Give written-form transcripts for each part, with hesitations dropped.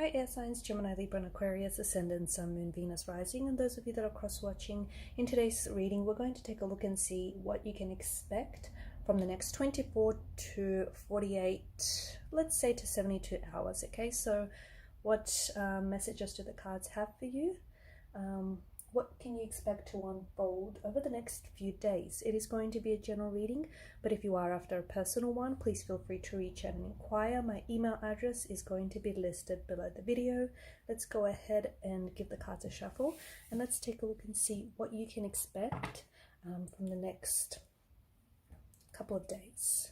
Hi air signs, Gemini, Libra and Aquarius, Ascendant, Sun, Moon, Venus, Rising, and those of you that are cross-watching. In today's reading, we're going to take a look and see what you can expect from the next 24 to 48, let's say to 72 hours, okay? So what messages do the cards have for you? What can you expect to unfold over the next few days? It is going to be a general reading, but if you are after a personal one, please feel free to reach out and inquire. My email address is going to be listed below the video. Let's go ahead and give the cards a shuffle, and let's take a look and see what you can expect from the next couple of days.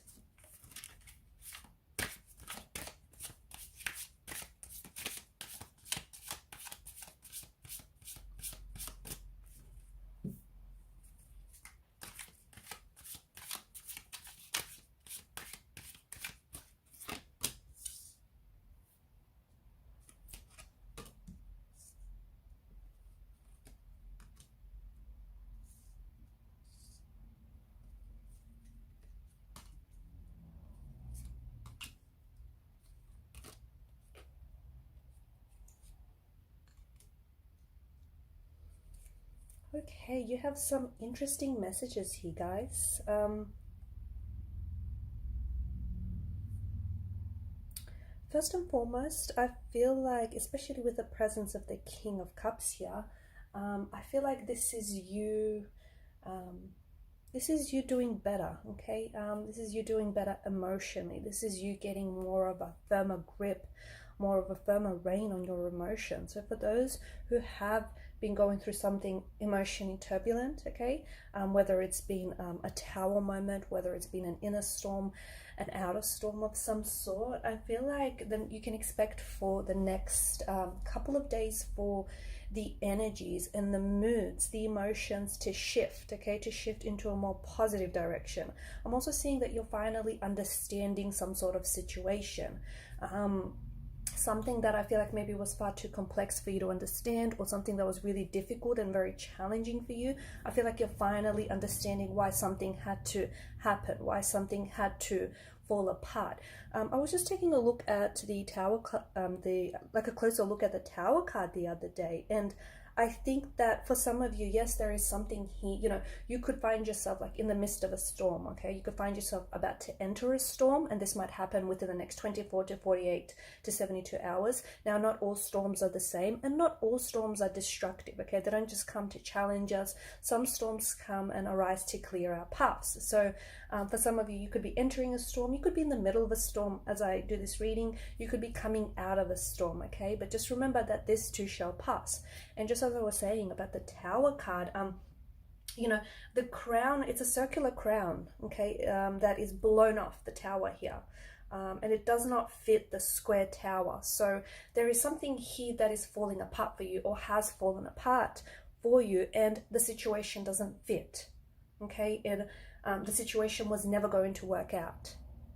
Okay, you have some interesting messages here, guys. First and foremost, I feel like, especially with the presence of the King of Cups here, I feel like this is you doing better, okay? This is you doing better emotionally. This is you getting more of a firmer grip, more of a firmer rein on your emotions. So for those who have been going through something emotionally turbulent, okay, whether it's been a tower moment, whether it's been an inner storm, an outer storm of some sort, I feel like then you can expect for the next couple of days for the energies and the moods, the emotions to shift, okay, to shift into a more positive direction. I'm also seeing that you're finally understanding some sort of situation. Something that I feel like maybe was far too complex for you to understand, or something that was really difficult and very challenging for you. I feel like you're finally understanding why something had to happen, why something had to fall apart. I was just taking a look at the tower, a closer look at the Tower card the other day, and I think that for some of you, yes, there is something here, you know, you could find yourself like in the midst of a storm, okay? You could find yourself about to enter a storm, and this might happen within the next 24 to 48 to 72 hours. Now, not all storms are the same, and not all storms are destructive, okay? They don't just come to challenge us. Some storms come and arise to clear our paths. So for some of you, you could be entering a storm. You could be in the middle of a storm as I do this reading. You could be coming out of a storm, okay? But just remember that this too shall pass. And just as I was saying about the Tower card, you know, the crown, it's a circular crown, okay, that is blown off the tower here. And it does not fit the square tower. So there is something here that is falling apart for you, or has fallen apart for you, and the situation doesn't fit, okay? And the situation was never going to work out.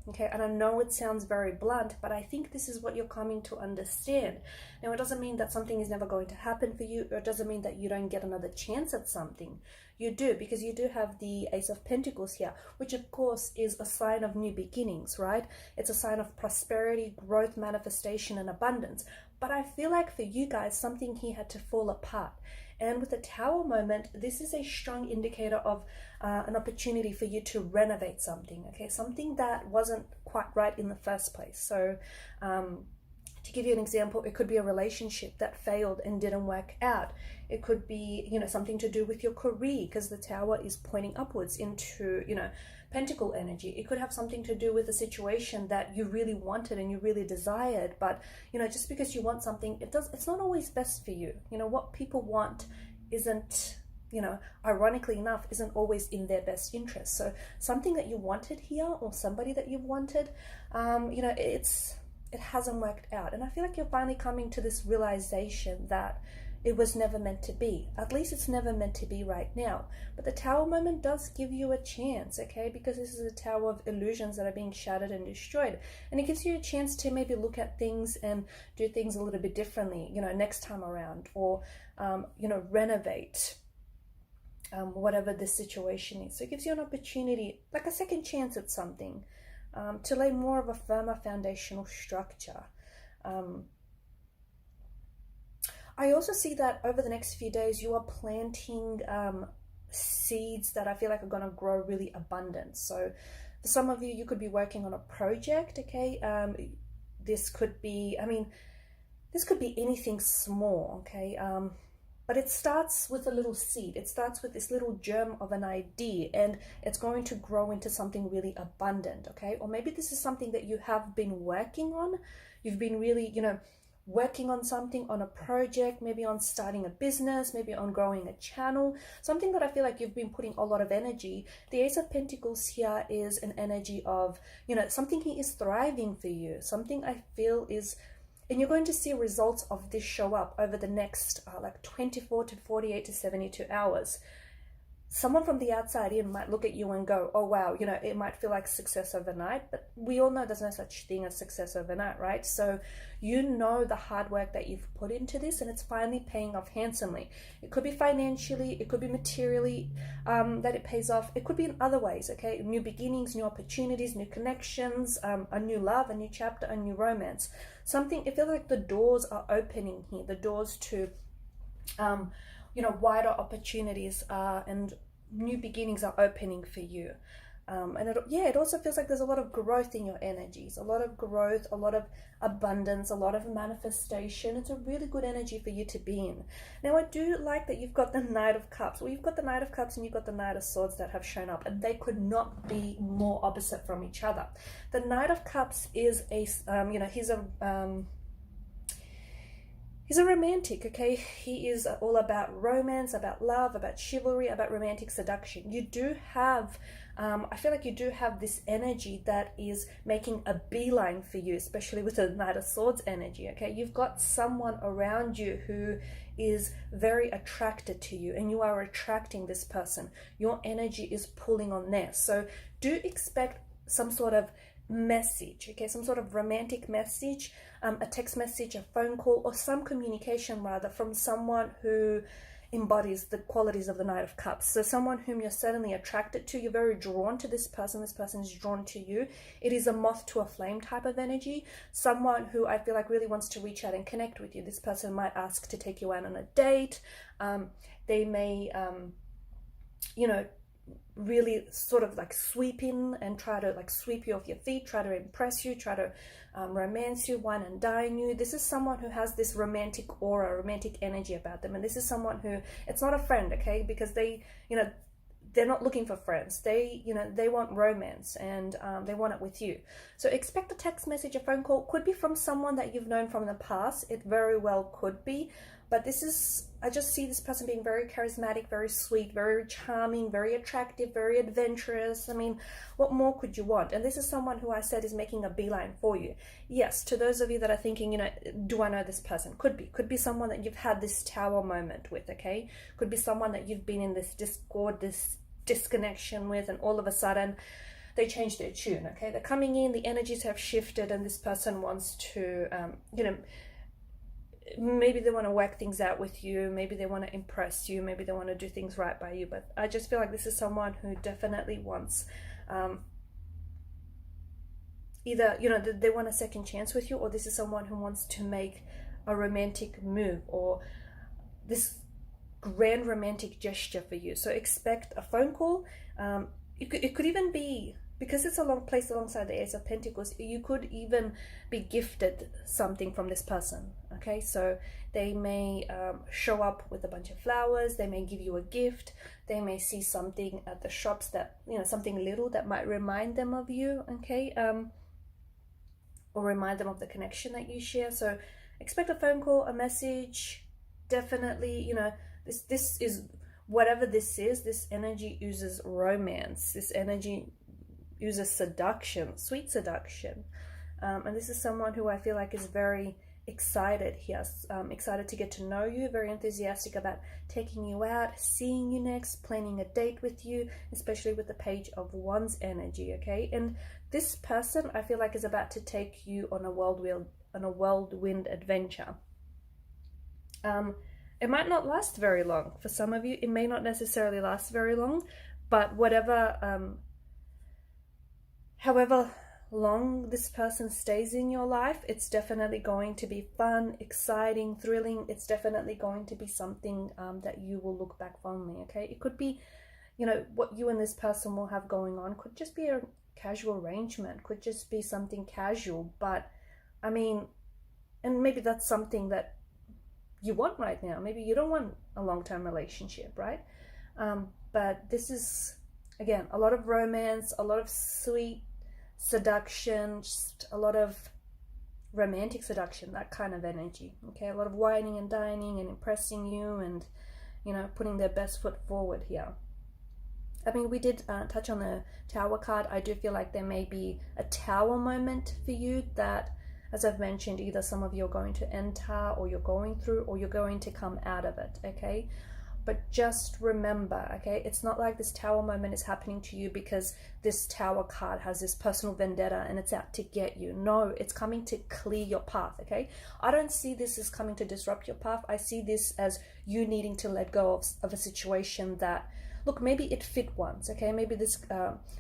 Okay, and I know it sounds very blunt, but I think this is what you're coming to understand. Now, it doesn't mean that something is never going to happen for you, or it doesn't mean that you don't get another chance at something. You do, because you do have the Ace of Pentacles here, which of course is a sign of new beginnings, right? It's a sign of prosperity, growth, manifestation, and abundance. But I feel like for you guys, something here had to fall apart. And with the Tower moment, this is a strong indicator of an opportunity for you to renovate something, okay? Something that wasn't quite right in the first place. So to give you an example, it could be a relationship that failed and didn't work out. It could be, you know, something to do with your career, because the Tower is pointing upwards into, you know, Pentacle energy. It could have something to do with a situation that you really wanted and you really desired, but, you know, just because you want something, it's not always best for you. You know, what people want isn't, you know, ironically enough, isn't always in their best interest. So something that you wanted here, or somebody that you've wanted, you know, it hasn't worked out. And I feel like you're finally coming to this realization that it was never meant to be. At least it's never meant to be right now. But the Tower moment does give you a chance, okay? Because this is a tower of illusions that are being shattered and destroyed. And it gives you a chance to maybe look at things and do things a little bit differently, you know, next time around. Or, you know, renovate whatever the situation is. So it gives you an opportunity, like a second chance at something, to lay more of a firmer foundational structure. I also see that over the next few days, you are planting seeds that I feel like are going to grow really abundant. So for some of you, you could be working on a project, okay? This could be, I mean, this could be anything small, okay? But it starts with a little seed. It starts with this little germ of an idea, and it's going to grow into something really abundant, okay? Or maybe this is something that you have been working on. You've been really, working on something, on a project, maybe on starting a business, maybe on growing a channel, something that I feel like you've been putting a lot of energy. The Ace of Pentacles here is an energy of, something is thriving for you. Something I feel is, and you're going to see results of this show up over the next like 24 to 48 to 72 hours. Someone from the outside in might look at you and go, oh wow, it might feel like success overnight, but we all know there's no such thing as success overnight, right? So the hard work that you've put into this, and it's finally paying off handsomely. It could be financially, it could be materially, that it pays off. It could be in other ways, okay? New beginnings, new opportunities, new connections, a new love, a new chapter, a new romance. Something, it feels like the doors are opening here, the doors to wider opportunities and new beginnings are opening for you. And it also feels like there's a lot of growth in your energies, a lot of growth, a lot of abundance, a lot of manifestation. It's a really good energy for you to be in. Now, I do like that you've got the Knight of Cups. Well, you've got the Knight of Cups and you've got the Knight of Swords that have shown up, and they could not be more opposite from each other. The Knight of Cups is he's a romantic, okay? He is all about romance, about love, about chivalry, about romantic seduction. You do have, I feel like you do have this energy that is making a beeline for you, especially with the Knight of Swords energy, okay? You've got someone around you who is very attracted to you, and you are attracting this person. Your energy is pulling on theirs. So do expect some sort of message, okay, some sort of romantic message, a text message, a phone call, or some communication rather from someone who embodies the qualities of the Knight of Cups. So someone whom you're certainly attracted to, you're very drawn to this person is drawn to you. It is a moth to a flame type of energy. Someone who I feel like really wants to reach out and connect with you. This person might ask to take you out on a date. They may really sort of like sweep in and try to like sweep you off your feet, try to impress you, try to romance you, wine and dine you. This is someone who has this romantic aura, romantic energy about them, and this is someone who, it's not a friend, okay, because they, they're not looking for friends. They, they want romance, and they want it with you. So expect a text message, a phone call. Could be from someone that you've known from the past. It very well could be. But this is, I just see this person being very charismatic, very sweet, very charming, very attractive, very adventurous. I mean, what more could you want? And this is someone who I said is making a beeline for you. Yes, to those of you that are thinking, do I know this person? Could be someone that you've had this tower moment with, okay? Could be someone that you've been in this discord, this disconnection with, and all of a sudden they change their tune, okay? They're coming in, the energies have shifted, and this person wants to, maybe they want to work things out with you, maybe they want to impress you, maybe they want to do things right by you. But I just feel like this is someone who definitely wants either they want a second chance with you, or this is someone who wants to make a romantic move or this grand romantic gesture for you. So expect a phone call. It could even be, because it's a long place alongside the Ace of Pentacles, you could even be gifted something from this person, okay? So they may show up with a bunch of flowers, they may give you a gift, they may see something at the shops that, something little that might remind them of you, okay? Or remind them of the connection that you share. So expect a phone call, a message. Definitely, this is, whatever this is, this energy uses romance, this energy uses seduction, sweet seduction, and this is someone who I feel like is very excited. He has excited to get to know you, very enthusiastic about taking you out, seeing you next, planning a date with you, especially with the Page of Wands energy, okay? And this person I feel like is about to take you on a whirlwind adventure. It might not last very long. For some of you, it may not necessarily last very long, but however long this person stays in your life, it's definitely going to be fun, exciting, thrilling. It's definitely going to be something that you will look back fondly, okay? It could be, you know, what you and this person will have going on could just be a casual arrangement, could just be something casual, but I mean, and maybe that's something that you want right now. Maybe you don't want a long-term relationship, right? But this is, again, a lot of romance, a lot of sweet seduction, just a lot of romantic seduction, that kind of energy, okay? A lot of whining and dining and impressing you and, you know, putting their best foot forward here. I mean, we did touch on the Tower card. I do feel like there may be a Tower moment for you that, as I've mentioned, either some of you are going to enter, or you're going through, or you're going to come out of it, okay? But just remember, okay, it's not like this Tower moment is happening to you because this Tower card has this personal vendetta and it's out to get you. No, it's coming to clear your path, okay? I don't see this as coming to disrupt your path. I see this as you needing to let go of a situation that, look, maybe it fit once, okay? Maybe this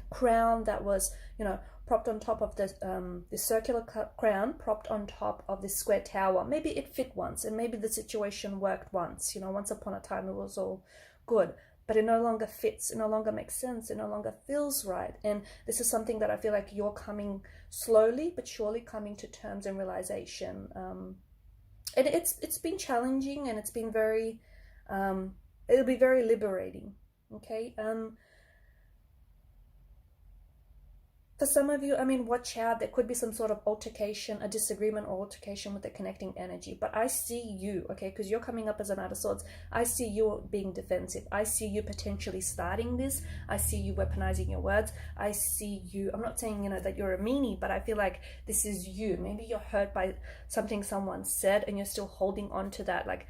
crown that was, you know, propped on top of the circular crown, propped on top of this square tower. Maybe it fit once, and maybe the situation worked once. You know, once upon a time it was all good, but it no longer fits, it no longer makes sense, it no longer feels right. And this is something that I feel like you're coming slowly but surely coming to terms and realization. And it's been challenging, and it's been very, it'll be very liberating. Okay, for some of you, I mean, watch out. There could be some sort of altercation, a disagreement or altercation with the connecting energy. But I see you, okay, because you're coming up as a Knight of Swords. I see you being defensive. I see you potentially starting this. I see you weaponizing your words. I see you, I'm not saying, you know, that you're a meanie, but I feel like this is you. Maybe you're hurt by something someone said and you're still holding on to that, like,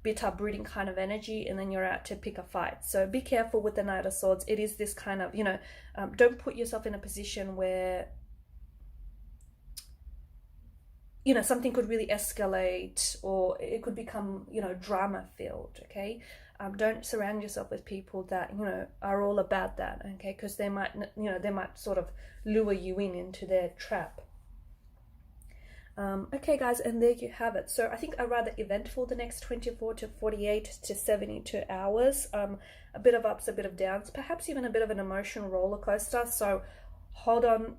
bitter, brooding kind of energy, and then you're out to pick a fight. So be careful with the Knight of Swords. It is this kind of, you know, don't put yourself in a position where, you know, something could really escalate, or it could become, you know, drama filled, okay? Don't surround yourself with people that, you know, are all about that, okay? Because they might, you know, they might sort of lure you into their trap. Okay guys, and there you have it. So I think a rather eventful the next 24 to 48 to 72 hours. A bit of ups, a bit of downs, perhaps even a bit of an emotional roller coaster. So hold on,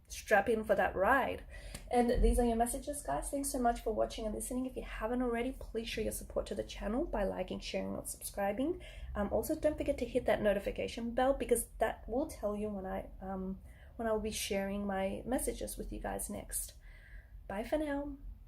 strap in for that ride. And these are your messages, guys. Thanks so much for watching and listening. If you haven't already, please show your support to the channel by liking, sharing, or subscribing. Also, don't forget to hit that notification bell, because that will tell you when I will be sharing my messages with you guys next. Bye for now.